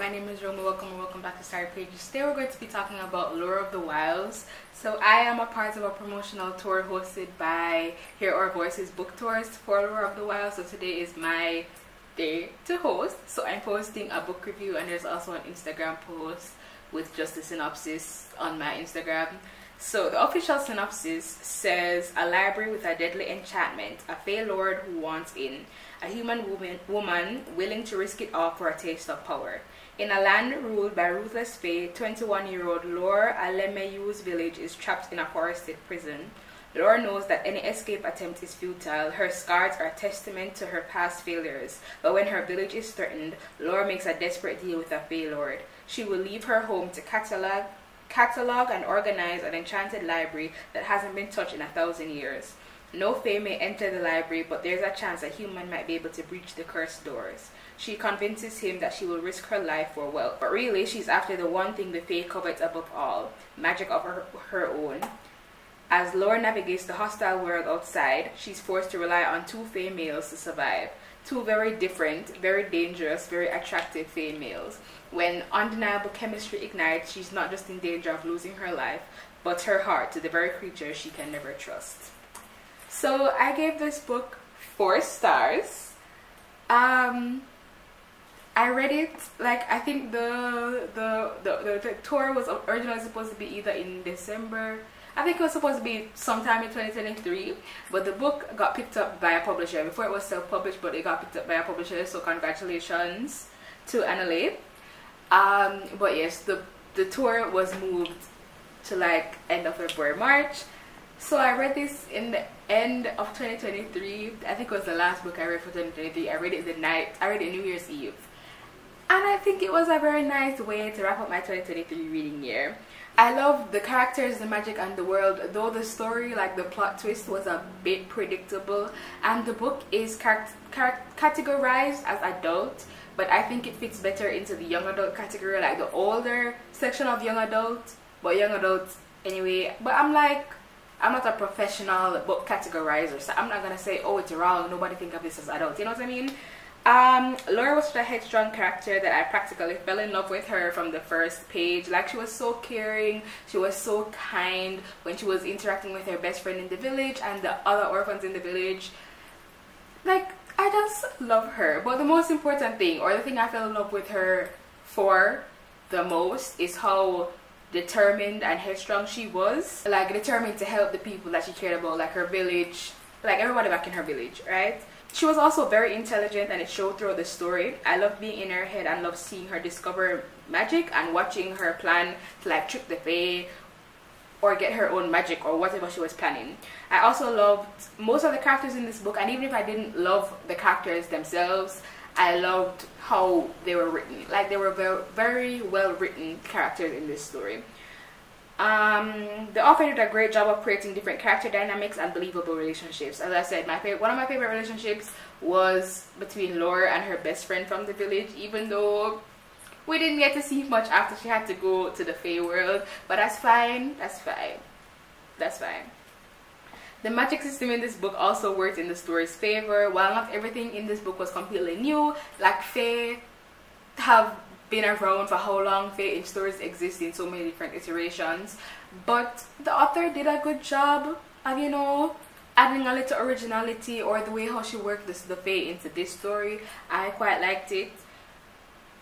my name is Roma. Welcome back to Star Pages. Today we're going to be talking about Lure of the Wilds. So I am a part of a promotional tour hosted by Hear Our Voices book tours for Lure of the Wilds. So today is my day to host. So I'm posting a book review, and there's also an Instagram post with just the synopsis on my Instagram. So the official synopsis says, a library with a deadly enchantment, a fae lord who wants in, a human woman willing to risk it all for a taste of power. In a land ruled by ruthless fae, 21-year-old Lore Alemeyu's village is trapped in a forested prison. Lore knows that any escape attempt is futile. Her scars are a testament to her past failures. But when her village is threatened, Lore makes a desperate deal with a fae lord. She will leave her home to catalog and organize an enchanted library that hasn't been touched in 1,000 years. No fae may enter the library, but there's a chance a human might be able to breach the cursed doors. She convinces him that she will risk her life for wealth, but really she's after the one thing the fae covets above all, magic of her own. As Lore navigates the hostile world outside, she's forced to rely on two fae males to survive. Two very different, very dangerous, very attractive fae males. When undeniable chemistry ignites, she's not just in danger of losing her life, but her heart to the very creature she can never trust. So I gave this book 4 stars. I read it, like, I think the tour was originally supposed to be either in December. I think it was supposed to be sometime in 2023, but the book got picked up by a publisher. Before it was self-published, but it got picked up by a publisher, so congratulations to Annalie. But yes, the tour was moved to like end of February, March. So I read this in the end of 2023. I think it was the last book I read for 2023. I read it New Year's Eve. And I think it was a very nice way to wrap up my 2023 reading year. I love the characters, the magic, and the world, though the story, like the plot twist, was a bit predictable. And the book is categorized as adult, but I think it fits better into the young adult category, like the older section of young adult, but young adult anyway. But I'm not a professional book categorizer, so I'm not gonna say, oh, it's wrong, nobody think of this as adult, you know what I mean? Laura was such a headstrong character that I practically fell in love with her from the first page. Like, she was so caring, she was so kind when she was interacting with her best friend in the village and the other orphans in the village. Like, I just love her. But the most important thing, or the thing I fell in love with her for the most, is how determined and headstrong she was. Like, determined to help the people that she cared about, like her village, like everybody back in her village, right? She was also very intelligent, and it showed through the story. I love being in her head and love seeing her discover magic and watching her plan to like trick the fae or get her own magic or whatever she was planning. I also loved most of the characters in this book, and even if I didn't love the characters themselves, I loved how they were written. Like, they were very well written characters in this story. The author did a great job of creating different character dynamics and believable relationships. As I said, one of my favorite relationships was between Lore and her best friend from the village, even though we didn't get to see much after she had to go to the fae world, but that's fine, that's fine, that's fine. The magic system in this book also worked in the story's favor. While not everything in this book was completely new, like fae have been around for how long, fae in stories exist in so many different iterations, but the author did a good job of, you know, adding a little originality, or the way how she worked the fae into this story. I quite liked it.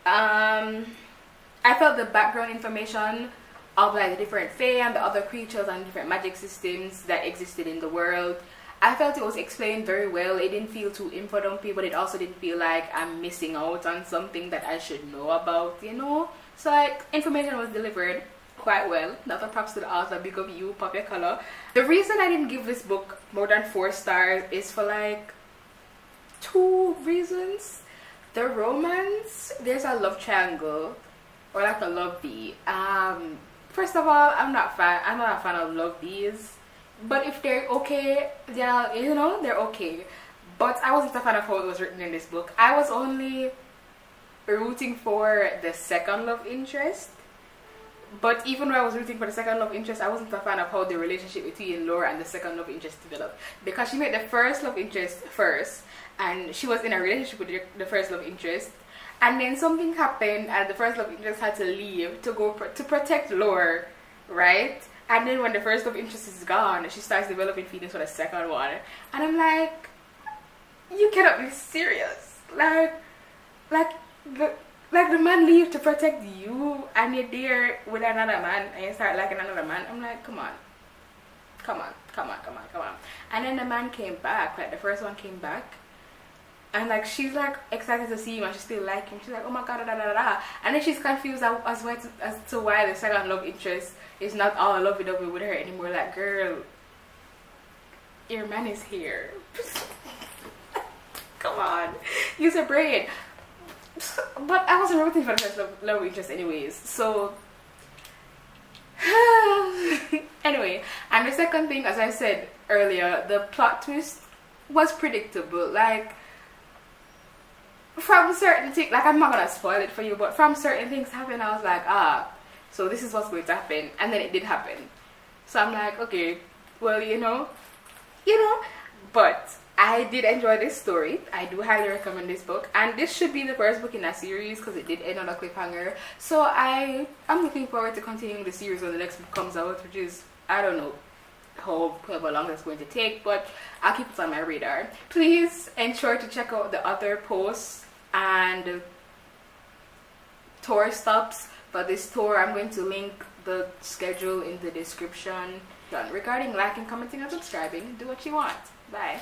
I felt the background information of like the different fae and the other creatures and different magic systems that existed in the world, I felt it was explained very well. It didn't feel too info-dumpy, but it also didn't feel like I'm missing out on something that I should know about, you know? So like, information was delivered quite well. Another props to the author, big up you, pop your color. The reason I didn't give this book more than 4 stars is for like 2 reasons. The romance, there's a love triangle, or like a love bee. First of all, I'm not a fan of love bees. But if they're okay, they're, you know, they're okay. But I wasn't a fan of how it was written in this book. I was only rooting for the second love interest. But even when I was rooting for the second love interest, I wasn't a fan of how the relationship between Laura and the second love interest developed. Because she met the first love interest first, and she was in a relationship with the first love interest, and then something happened and the first love interest had to leave to go to protect Lore, right? And then when the first love interest is gone, she starts developing feelings for the second one, and I'm like, you cannot be serious. Like the man leave to protect you, and you're there with another man, and you start liking another man. I'm like, come on. And then the man came back, like the first one came back, and like she's like excited to see him, and she still like him. She's like, oh my god, da da da da. And then she's confused as to why the second love interest is not all lovey-dovey with her anymore. Like, girl, your man is here. Come on, use your brain. But I wasn't rooting for the first love interest anyways, so anyway. And the second thing, as I said earlier, the plot twist was predictable. Like, from certain things, like, I'm not gonna spoil it for you, but from certain things happen, I was like, ah, so this is what's going to happen. And then it did happen, so I'm like, okay, well, you know, but I did enjoy this story. I do highly recommend this book, and this should be the first book in a series because it did end on a cliffhanger. So I'm looking forward to continuing the series when the next book comes out, which is, I don't know however long that's going to take, but I'll keep it on my radar. Please ensure to check out the other posts and tour stops for this tour. I'm going to link the schedule in the description. Regarding liking, commenting, and subscribing, do what you want. Bye.